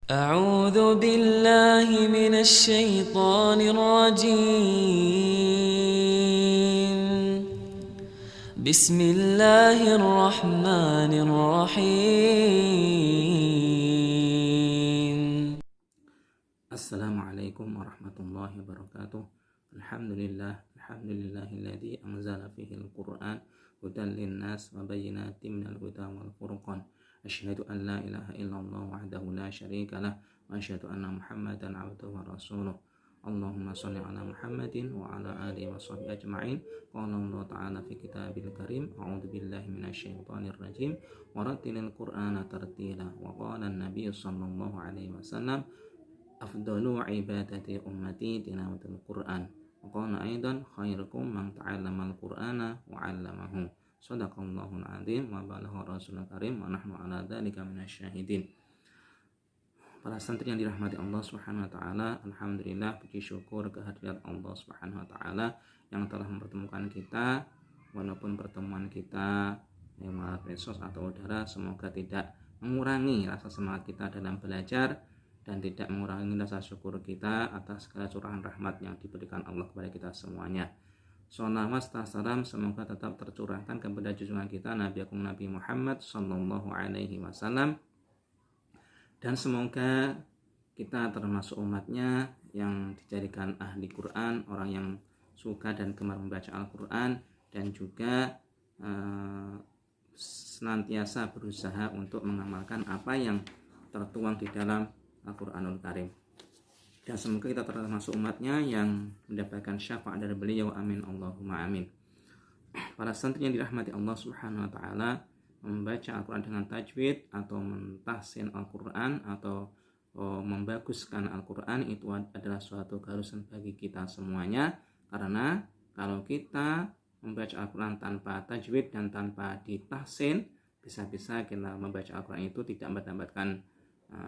أعوذ بالله من الشيطان الرجيم. بسم الله الرحمن الرحيم. Assalamualaikum warahmatullahi wabarakatuh. Alhamdulillahilladzi anzala fihil Qur'an hudan linnas wa bayyinatin minal huda wal furqan. Asyhadu an la ilaha illallah wahdahu la syarikalah wa asyhadu anna Muhammadan abduhu wa rasuluh. Allahumma shalli ala Muhammadin wa ala alihi wa sahbihi ajma'in. Qala Allah ta'ala fi kitabil karim, a'udzu billahi minasyaitonir rajim wa rattilil Qur'ana tartila. Wa qala an-nabiy sallallahu alaihi wasallam afdalu ibadati ummati tilawatul Qur'an. Wa qala aidan khairukum man ta'allama al-Qur'ana wa 'allamahu. Shadaqallahul 'azim wa balagha rasulul karim wa nahnu 'ala dzalika minasyahidin. Para santri yang dirahmati Allah Subhanahu wa taala, alhamdulillah puji syukur kehadirat Allah Subhanahu wa taala yang telah mempertemukan kita, walaupun pertemuan kita lewat medsos atau udara semoga tidak mengurangi rasa semangat kita dalam belajar dan tidak mengurangi rasa syukur kita atas segala curahan rahmat yang diberikan Allah kepada kita semuanya. Shalawat serta salam semoga tetap tercurahkan kepada junjungan kita Nabi Agung Nabi Muhammad sallallahu alaihi wasallam, dan semoga kita termasuk umatnya yang dijadikan ahli Quran, orang yang suka dan gemar membaca Al-Quran, dan juga senantiasa berusaha untuk mengamalkan apa yang tertuang di dalam Al-Quranul Karim. Dan semoga kita termasuk umatnya yang mendapatkan syafaat dari beliau, amin Allahumma amin. Para santri yang dirahmati Allah Subhanahu wa taala, membaca Al-Quran dengan tajwid atau mentahsin Al-Quran atau membaguskan Al-Quran itu adalah suatu keharusan bagi kita semuanya, karena kalau kita membaca Al-Quran tanpa tajwid dan tanpa ditahsin, bisa-bisa kita membaca Al-Quran itu tidak mendapatkan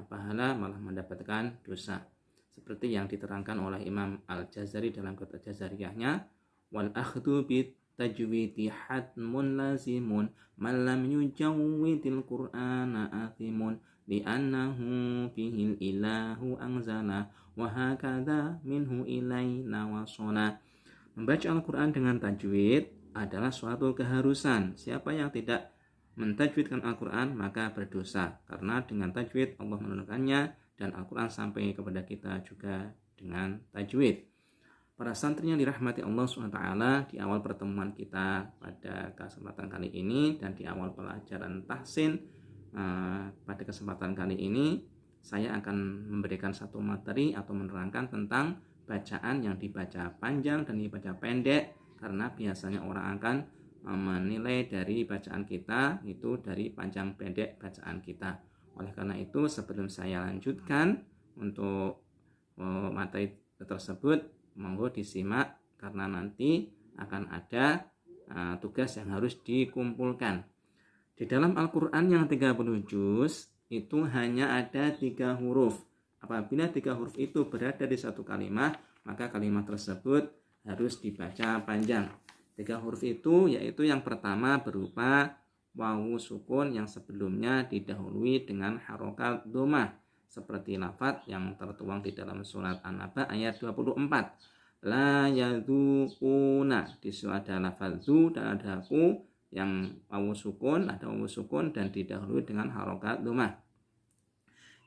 pahala, malah mendapatkan dosa, seperti yang diterangkan oleh Imam Al-Jazari dalam kitab Jazariyahnya, wal akhdhu bit tajwidi hatmun lazimun man lam yujawwidil qur'ana athimun li'annahu fihil ilahu anzala wa hakadha minhu ilaina wasona. Membaca Al-Quran dengan tajwid adalah suatu keharusan. Siapa yang tidak mentajwidkan Al-Quran maka berdosa, karena dengan tajwid Allah menurunkannya dan Al-Quran sampai kepada kita juga dengan tajwid. Para santri yang dirahmati Allah SWT, di awal pertemuan kita pada kesempatan kali ini dan di awal pelajaran tahsin pada kesempatan kali ini, saya akan memberikan satu materi atau menerangkan tentang bacaan yang dibaca panjang dan dibaca pendek, karena biasanya orang akan menilai dari bacaan kita itu dari panjang pendek bacaan kita. Oleh karena itu, sebelum saya lanjutkan untuk materi tersebut, monggo disimak karena nanti akan ada tugas yang harus dikumpulkan. Di dalam Al-Quran yang 30 juz itu hanya ada 3 huruf. Apabila 3 huruf itu berada di satu kalimat, maka kalimat tersebut harus dibaca panjang. 3 huruf itu yaitu yang pertama berupa wawu sukun yang sebelumnya didahului dengan harokat dhammah, seperti lafaz yang tertuang di dalam surat An-Naba ayat 24. La yadzuquna, di situ ada lafaz zu dan ada ku yang wawu sukun, ada wawu sukun dan didahului dengan harokat dhammah.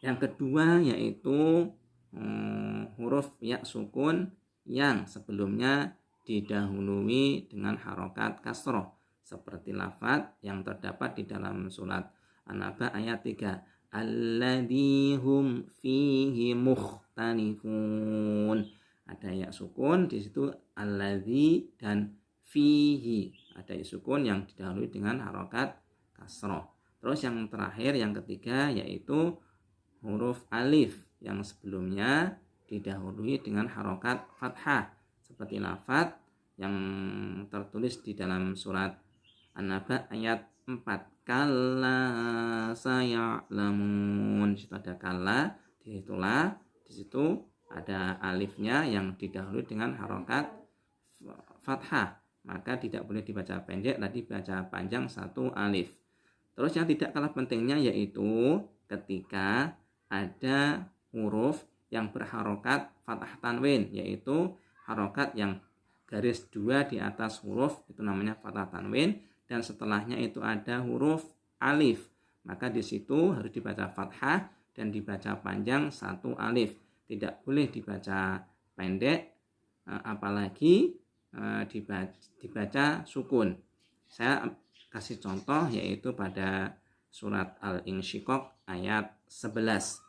Yang kedua yaitu huruf ya sukun yang sebelumnya didahului dengan harokat kasroh, seperti lafaz yang terdapat di dalam surat An-Naba ayat 3. Alladzihum fihi mukhtalifun. Ada ya sukun di situ, alladzi dan fihi ada ya sukun yang didahului dengan harokat kasroh. Terus yang terakhir, yang ketiga yaitu huruf alif yang sebelumnya didahului dengan harokat fathah, seperti lafaz yang tertulis di dalam surat An-Naba ayat 4. Kalla saya'lamun. Di situ ada kalla, di situ ada alifnya yang didahului dengan harokat fathah, maka tidak boleh dibaca pendek, tadi baca panjang satu alif. Terus yang tidak kalah pentingnya yaitu ketika ada huruf yang berharokat fathah tanwin, yaitu harokat yang garis 2 di atas huruf, itu namanya fathah tanwin, dan setelahnya itu ada huruf alif. Maka di situ harus dibaca fathah dan dibaca panjang 1 alif. Tidak boleh dibaca pendek, apalagi dibaca sukun. Saya kasih contoh yaitu pada surat Al-Insyiqaq ayat 11.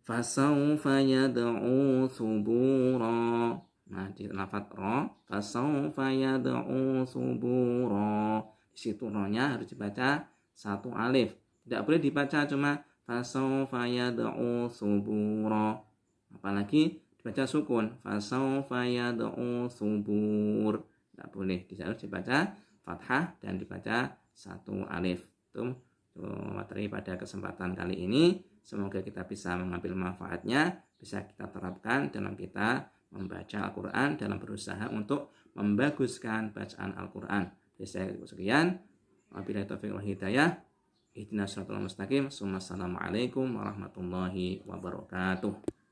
Fasawfa yad'u thubura. Nah, di lafaz ra, fasawfa yad'u thubura. Di situ ra-nya harus dibaca 1 alif. Tidak boleh dibaca cuma fasawfa yad'u thubura. Apalagi dibaca sukun, fasawfa yad'u thubur. Tidak boleh, harus dibaca fathah dan dibaca 1 alif. Itu materi pada kesempatan kali ini. Semoga kita bisa mengambil manfaatnya, bisa kita terapkan dalam kita membaca Al-Quran, dalam berusaha untuk membaguskan bacaan Al-Quran. Jadi saya sekian. Wabillahi taufiq wal hidayah. Ihdinas siratal mustaqim. Assalamualaikum warahmatullahi wabarakatuh.